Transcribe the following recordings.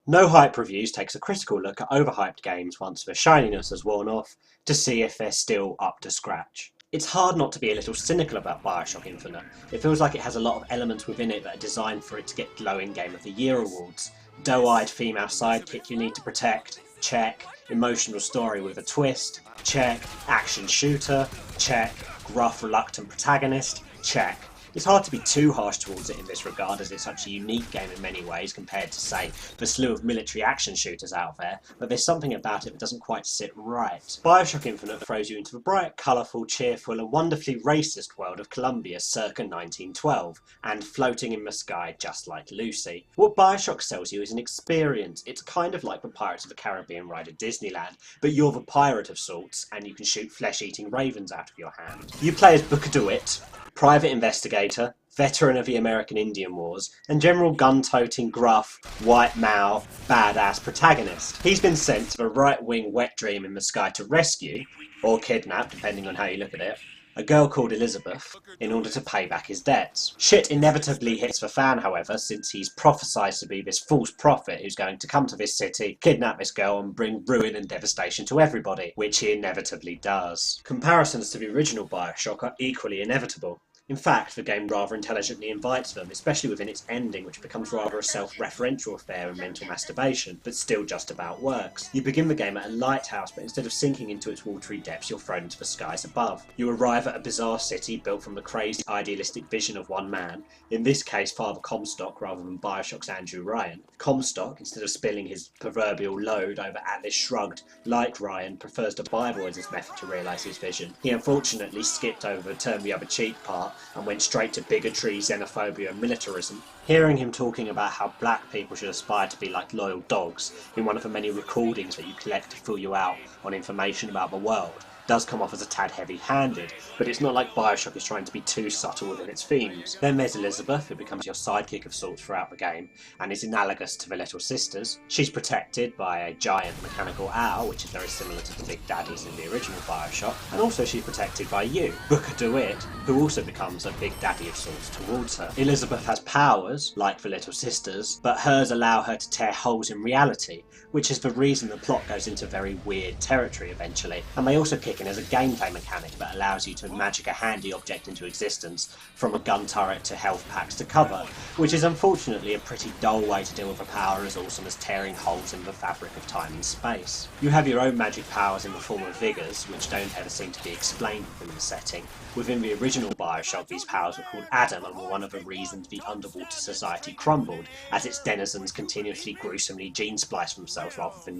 No Hype Reviews takes a critical look at overhyped games once their shininess has worn off to see if they're still up to scratch. It's hard not to be a little cynical about Bioshock Infinite. It feels like it has a lot of elements within it that are designed for it to get glowing Game of the Year awards. Doe-eyed female sidekick you need to protect, check. Emotional story with a twist, check. Action shooter, check. Gruff, reluctant protagonist, check. It's hard to be too harsh towards it in this regard, as it's such a unique game in many ways compared to, say, the slew of military action shooters out there, but there's something about it that doesn't quite sit right. Bioshock Infinite throws you into the bright, colourful, cheerful and wonderfully racist world of Columbia circa 1912, and floating in the sky just like Lucy. What Bioshock sells you is an experience. It's kind of like the Pirates of the Caribbean ride at Disneyland, but you're the pirate of sorts, and you can shoot flesh-eating ravens out of your hand. You play as Booker DeWitt, private investigator, veteran of the American Indian Wars, and general gun-toting, gruff, white male, badass protagonist. He's been sent to the right-wing wet dream in the sky to rescue, or kidnap, depending on how you look at it, a girl called Elizabeth, in order to pay back his debts. Shit inevitably hits the fan, however, since he's prophesied to be this false prophet who's going to come to this city, kidnap this girl and bring ruin and devastation to everybody, which he inevitably does. Comparisons to the original Bioshock are equally inevitable. In fact, the game rather intelligently invites them, especially within its ending, which becomes rather a self-referential affair of mental masturbation, but still just about works. You begin the game at a lighthouse, but instead of sinking into its watery depths, you're thrown into the skies above. You arrive at a bizarre city built from the crazy, idealistic vision of one man, in this case Father Comstock rather than Bioshock's Andrew Ryan. Comstock, instead of spilling his proverbial load over Atlas Shrugged, like Ryan, prefers the Bible as his method to realise his vision. He unfortunately skipped over the turn the other cheek part, and went straight to bigotry, xenophobia and militarism. Hearing him talking about how black people should aspire to be like loyal dogs in one of the many recordings that you collect to fill you out on information about the world does come off as a tad heavy-handed, but it's not like Bioshock is trying to be too subtle within its themes. Then there's Elizabeth, who becomes your sidekick of sorts throughout the game, and is analogous to the Little Sisters. She's protected by a giant mechanical owl, which is very similar to the big daddies in the original Bioshock, and also she's protected by you, Booker DeWitt, who also becomes a big daddy of sorts towards her. Elizabeth has powers, like the Little Sisters, but hers allow her to tear holes in reality, which is the reason the plot goes into very weird territory eventually, and they also kick in as a gameplay mechanic that allows you to magic a handy object into existence, from a gun turret to health packs to cover, which is unfortunately a pretty dull way to deal with a power as awesome as tearing holes in the fabric of time and space. You have your own magic powers in the form of vigors, which don't ever seem to be explained within the setting. Within the original Bioshock, these powers were called Adam and were one of the reasons the underwater society crumbled, as its denizens continuously gruesomely gene-splice themselves rather than,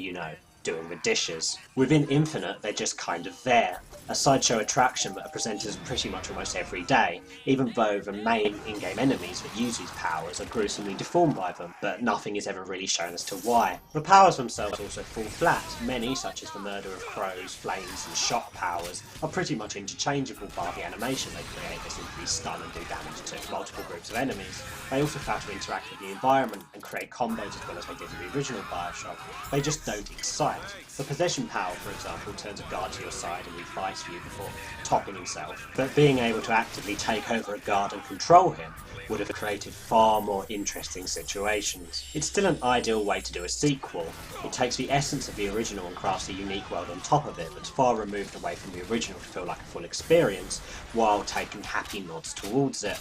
doing the dishes. Within Infinite, they're just kind of there, a sideshow attraction that are presented pretty much almost every day, even though the main in-game enemies that use these powers are gruesomely deformed by them, but nothing is ever really shown as to why. The powers themselves also fall flat. Many, such as the murder of crows, flames and shock powers, are pretty much interchangeable bar the animation they create. They simply stun and do damage to multiple groups of enemies. They also fail to interact with the environment and create combos as well as they did in the original Bioshock. They just don't excite. The possession power, for example, turns a guard to your side and he fights for you before topping himself, but being able to actively take over a guard and control him would have created far more interesting situations. It's still an ideal way to do a sequel. It takes the essence of the original and crafts a unique world on top of it that's far removed away from the original to feel like a full experience, while taking happy nods towards it.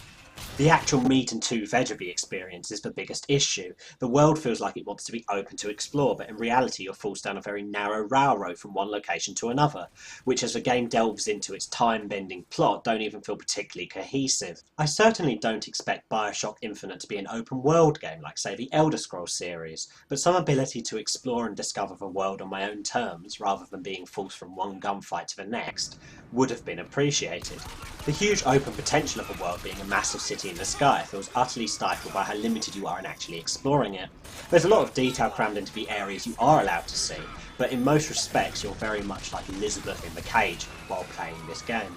The actual meat and two veg of the experience is the biggest issue. The world feels like it wants to be open to explore, but in reality you're forced down a very narrow railroad from one location to another, which as the game delves into its time-bending plot don't even feel particularly cohesive. I certainly don't expect Bioshock Infinite to be an open world game like, say, the Elder Scrolls series, but some ability to explore and discover the world on my own terms, rather than being forced from one gunfight to the next, would have been appreciated. The huge open potential of a world being a massive city in the sky feels utterly stifled by how limited you are in actually exploring it. There's a lot of detail crammed into the areas you are allowed to see, but in most respects you're very much like Elizabeth in the cage while playing this game.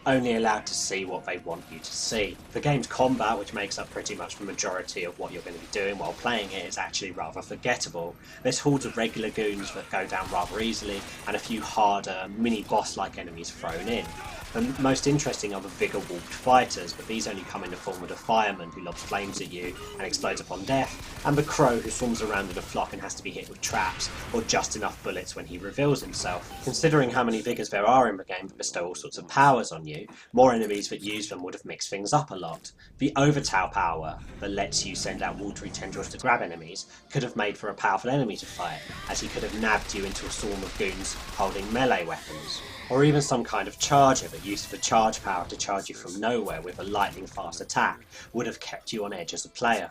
Only allowed to see what they want you to see. The game's combat, which makes up pretty much the majority of what you're going to be doing while playing it, is actually rather forgettable. There's hordes of regular goons that go down rather easily, and a few harder, mini-boss-like enemies thrown in. The most interesting are the vigor-warped fighters, but these only come in the form of the fireman who lobs flames at you and explodes upon death, and the crow who swarms around in a flock and has to be hit with traps, or just enough bullets when he reveals himself. Considering how many vigors there are in the game that bestow all sorts of powers on you, more enemies that use them would have mixed things up a lot. The overtow power, that lets you send out watery tendrils to grab enemies, could have made for a powerful enemy to fight, as he could have nabbed you into a swarm of goons holding melee weapons. Or even some kind of charger that used the charge power to charge you from nowhere with a lightning fast attack would have kept you on edge as a player.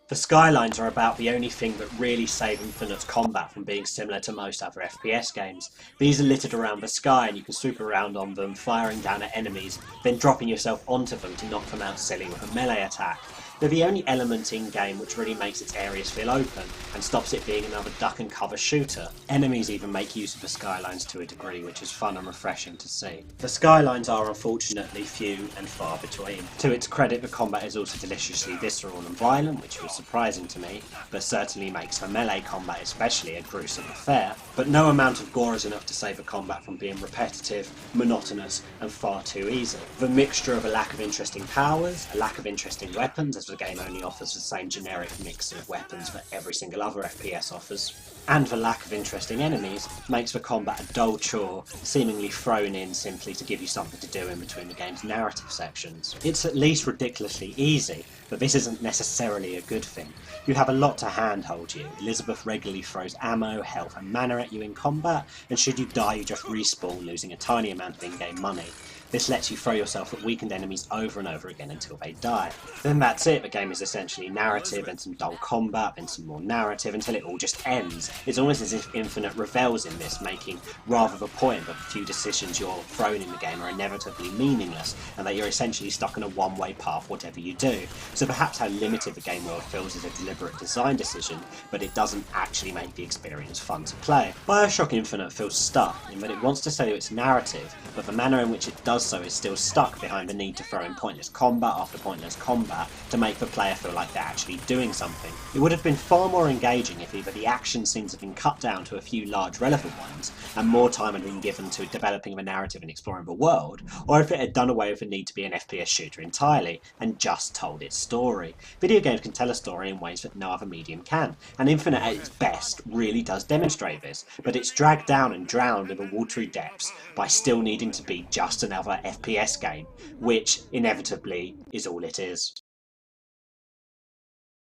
The skylines are about the only thing that really save Infinite's combat from being similar to most other FPS games. These are littered around the sky and you can swoop around on them, firing down at enemies, then dropping yourself onto them to knock them out silly with a melee attack. They're the only element in game which really makes its areas feel open and stops it being another duck and cover shooter. Enemies even make use of the skylines to a degree, which is fun and refreshing to see. The skylines are unfortunately few and far between. To its credit, the combat is also deliciously visceral and violent, which was surprising to me, but certainly makes for melee combat especially a gruesome affair. But no amount of gore is enough to save the combat from being repetitive, monotonous, and far too easy. The mixture of a lack of interesting powers, a lack of interesting weapons, as the game only offers the same generic mix of weapons that every single other FPS offers, and the lack of interesting enemies makes the combat a dull chore, seemingly thrown in simply to give you something to do in between the game's narrative sections. It's at least ridiculously easy, but this isn't necessarily a good thing. You have a lot to handhold you. Elizabeth regularly throws ammo, health and mana at you in combat, and should you die you just respawn, losing a tiny amount of in-game money. This lets you throw yourself at weakened enemies over and over again until they die. Then that's it, the game is essentially narrative and some dull combat, then some more narrative until it all just ends. It's almost as if Infinite revels in this, making rather the point that the few decisions you're thrown in the game are inevitably meaningless, and that you're essentially stuck on a one-way path whatever you do. So perhaps how limited the game world feels is a deliberate design decision, but it doesn't actually make the experience fun to play. Bioshock Infinite feels stuck in that it wants to tell you its narrative, but the manner in which it does so is still stuck behind the need to throw in pointless combat after pointless combat to make the player feel like they're actually doing something. It would have been far more engaging if either the action scenes had been cut down to a few large relevant ones, and more time had been given to developing the narrative and exploring the world, or if it had done away with the need to be an FPS shooter entirely, and just told its story. Video games can tell a story in ways that no other medium can, and Infinite at its best really does demonstrate this, but it's dragged down and drowned in the watery depths by still needing to be just another FPS game, which inevitably is all it is.